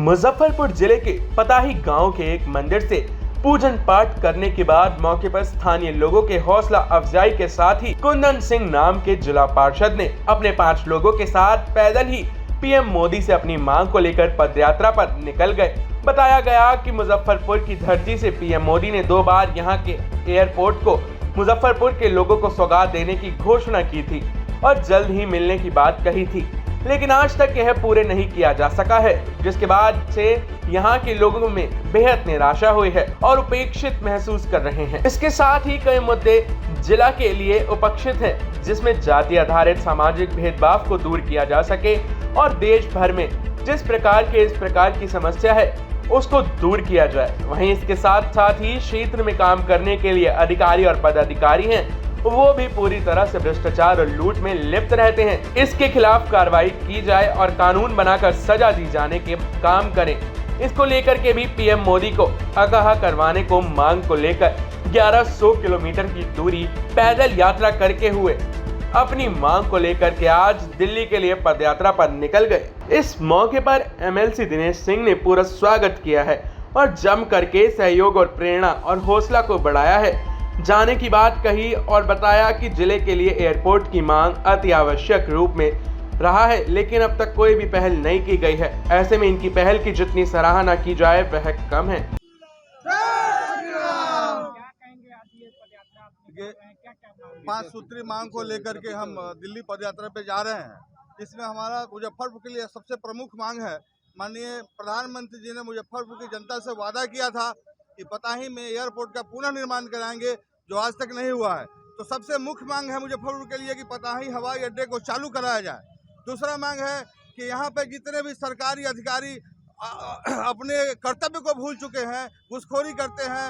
मुजफ्फरपुर जिले के पताही गांव के एक मंदिर से पूजन पाठ करने के बाद मौके पर स्थानीय लोगों के हौसला अफजाई के साथ ही कुंदन सिंह नाम के जिला पार्षद ने अपने 5 लोगों के साथ पैदल ही पीएम मोदी से अपनी मांग को लेकर पदयात्रा पर निकल गए। बताया गया कि मुजफ्फरपुर की धरती से पीएम मोदी ने 2 बार यहां के एयरपोर्ट को मुजफ्फरपुर के लोगों को सौगात देने की घोषणा की थी और जल्द ही मिलने की बात कही थी, लेकिन आज तक यह पूरे नहीं किया जा सका है, जिसके बाद से यहाँ के लोगों में बेहद निराशा हुई है और उपेक्षित महसूस कर रहे हैं। इसके साथ ही कई मुद्दे जिला के लिए उपेक्षित हैं, जिसमें जाति आधारित सामाजिक भेदभाव को दूर किया जा सके और देश भर में जिस प्रकार की समस्या है उसको दूर किया जाए। वहीं इसके साथ साथ ही क्षेत्र में काम करने के लिए अधिकारी और पदाधिकारी हैं, वो भी पूरी तरह से भ्रष्टाचार और लूट में लिप्त रहते हैं। इसके खिलाफ कार्रवाई की जाए और कानून बनाकर सजा दी जाने के काम करें। इसको लेकर के भी पीएम मोदी को आगाह करवाने को मांग को लेकर 1100 किलोमीटर की दूरी पैदल यात्रा करके हुए अपनी मांग को लेकर के आज दिल्ली के लिए पदयात्रा पर निकल गए। इस मौके पर एमएलसी दिनेश सिंह ने पूरा स्वागत किया है और जम करके सहयोग और प्रेरणा और हौसला को बढ़ाया है। जाने की बात कही और बताया कि जिले के लिए एयरपोर्ट की मांग अति आवश्यक रूप में रहा है, लेकिन अब तक कोई भी पहल नहीं की गई है। ऐसे में इनकी पहल की जितनी सराहना की जाए वह कम है। 5 सूत्री मांग को लेकर के हम दिल्ली पदयात्रा पे जा रहे हैं। इसमें हमारा मुजफ्फरपुर के लिए सबसे प्रमुख मांग है। माननीय प्रधानमंत्री जी ने मुजफ्फरपुर की जनता से वादा किया था कि पताही में एयरपोर्ट का पुनः निर्माण कराएंगे, जो आज तक नहीं हुआ है। तो सबसे मुख्य मांग है मुजफ्फरपुर के लिए कि पताही हवाई अड्डे को चालू कराया जाए। दूसरा मांग है कि यहाँ पे जितने भी सरकारी अधिकारी अपने कर्तव्य को भूल चुके हैं, घूसखोरी करते हैं,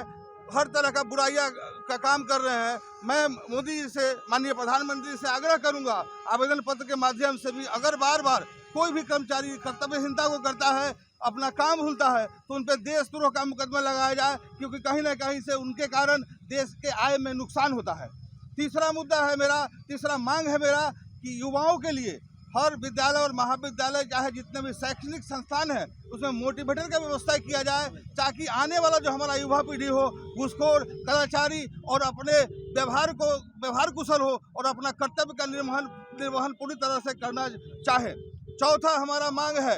हर तरह का बुराइयां का काम कर रहे हैं। मैं मोदी जी से, माननीय प्रधानमंत्री से आग्रह करूंगा आवेदन पत्र के माध्यम से भी, अगर बार बार कोई भी कर्मचारी कर्तव्यहीनता को करता है, अपना काम भूलता है, तो उन पर देशद्रोह का मुकदमा लगाया जाए, क्योंकि कहीं ना कहीं से उनके कारण देश के आय में नुकसान होता है। तीसरा मांग है मेरा कि युवाओं के लिए हर विद्यालय और महाविद्यालय चाहे जितने भी शैक्षणिक संस्थान हैं उसमें मोटिवेटर का व्यवस्था किया जाए, ताकि आने वाला जो हमारा युवा पीढ़ी हो घूसखोर कदाचारी और अपने व्यवहार कुशल हो और अपना कर्तव्य का निर्वहन पूरी तरह से करना चाहे। चौथा हमारा मांग है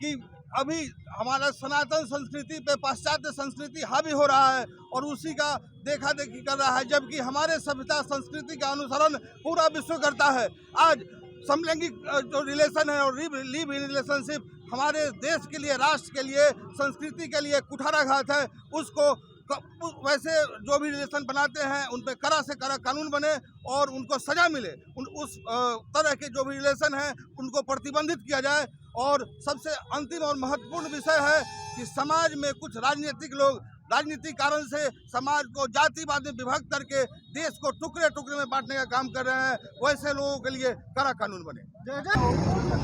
कि अभी हमारा सनातन संस्कृति पे पाश्चात्य संस्कृति हावी हो रहा है और उसी का देखा देखी कर रहा है, जबकि हमारे सभ्यता संस्कृति का अनुसरण पूरा विश्व करता है। आज समलैंगिक जो रिलेशन है और लिव इन रिलेशनशिप हमारे देश के लिए, राष्ट्र के लिए, संस्कृति के लिए कुठाराघात है। उसको वैसे जो भी रिलेशन बनाते हैं उन पे कड़ा से कड़ा कानून बने और उनको सजा मिले। उस तरह के जो भी रिलेशन हैं उनको प्रतिबंधित किया जाए। और सबसे अंतिम और महत्वपूर्ण विषय है कि समाज में कुछ राजनीतिक लोग राजनीतिक कारण से समाज को जातिवाद में विभक्त करके देश को टुकड़े टुकड़े में बांटने का काम कर रहे हैं। वैसे लोगों के लिए कड़ा कानून बने।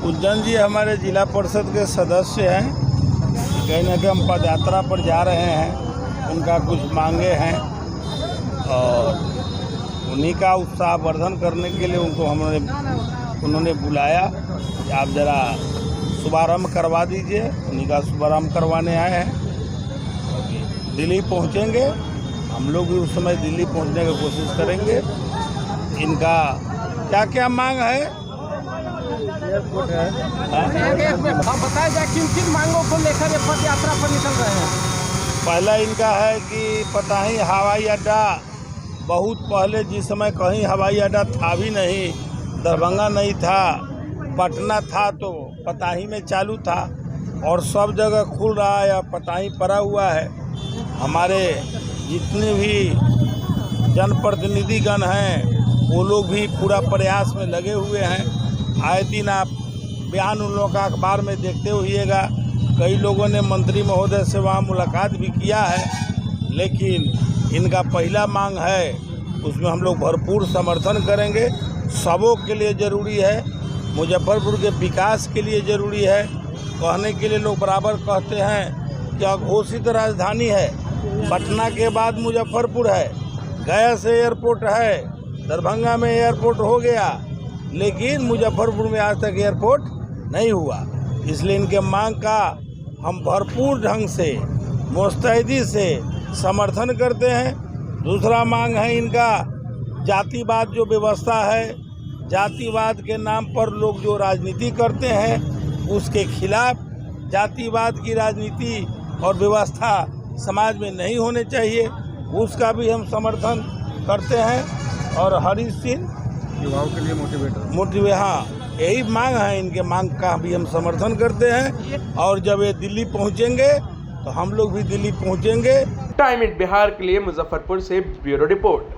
कुंदन जी हमारे जिला परिषद के सदस्य हैं। कहीं ना कहीं हम पदयात्रा पर जा रहे हैं, उनका कुछ मांगे हैं और उन्हीं का उत्साहवर्धन करने के लिए उन्होंने बुलाया कि आप ज़रा शुभारम्भ करवा दीजिए। उन्हीं का शुभारम्भ करवाने आए हैं। दिल्ली पहुंचेंगे, हम लोग भी उस समय दिल्ली पहुंचने की कोशिश करेंगे। इनका क्या क्या मांग है? एयरपोर्ट है। बताया जाए किन मांगों को लेकर ये पद यात्रा पर निकल रहे हैं। पहला इनका है कि पताही हवाई अड्डा, बहुत पहले जिस समय कहीं हवाई अड्डा था भी नहीं, दरभंगा नहीं था, पटना था तो पताही में चालू था और सब जगह खुल रहा है या पताही पड़ा हुआ है। हमारे जितने भी जनप्रतिनिधिगण हैं वो लोग भी पूरा प्रयास में लगे हुए हैं। आए दिन आप बयान उन लोगों का अखबार में देखते होइएगा। कई लोगों ने मंत्री महोदय से वहाँ मुलाकात भी किया है, लेकिन इनका पहला मांग है उसमें हम लोग भरपूर समर्थन करेंगे। सबों के लिए ज़रूरी है, मुजफ्फरपुर के विकास के लिए ज़रूरी है। कहने के लिए लोग बराबर कहते हैं कि अघोषित राजधानी है, पटना के बाद मुजफ्फरपुर है, गया से एयरपोर्ट है, दरभंगा में एयरपोर्ट हो गया, लेकिन मुजफ्फरपुर में आज तक एयरपोर्ट नहीं हुआ। इसलिए इनके मांग का हम भरपूर ढंग से मुस्तैदी से समर्थन करते हैं। दूसरा मांग है इनका जातिवाद जो व्यवस्था है, जातिवाद के नाम पर लोग जो राजनीति करते हैं उसके खिलाफ, जातिवाद की राजनीति और व्यवस्था समाज में नहीं होने चाहिए, उसका भी हम समर्थन करते हैं। और हरीश सिंह युवाओं के लिए मोटिवेट हाँ, यही मांग है, इनके मांग का भी हम समर्थन करते हैं। और जब ये दिल्ली पहुंचेंगे तो हम लोग भी दिल्ली पहुंचेंगे। टाइम इन बिहार के लिए मुजफ्फरपुर से ब्यूरो रिपोर्ट।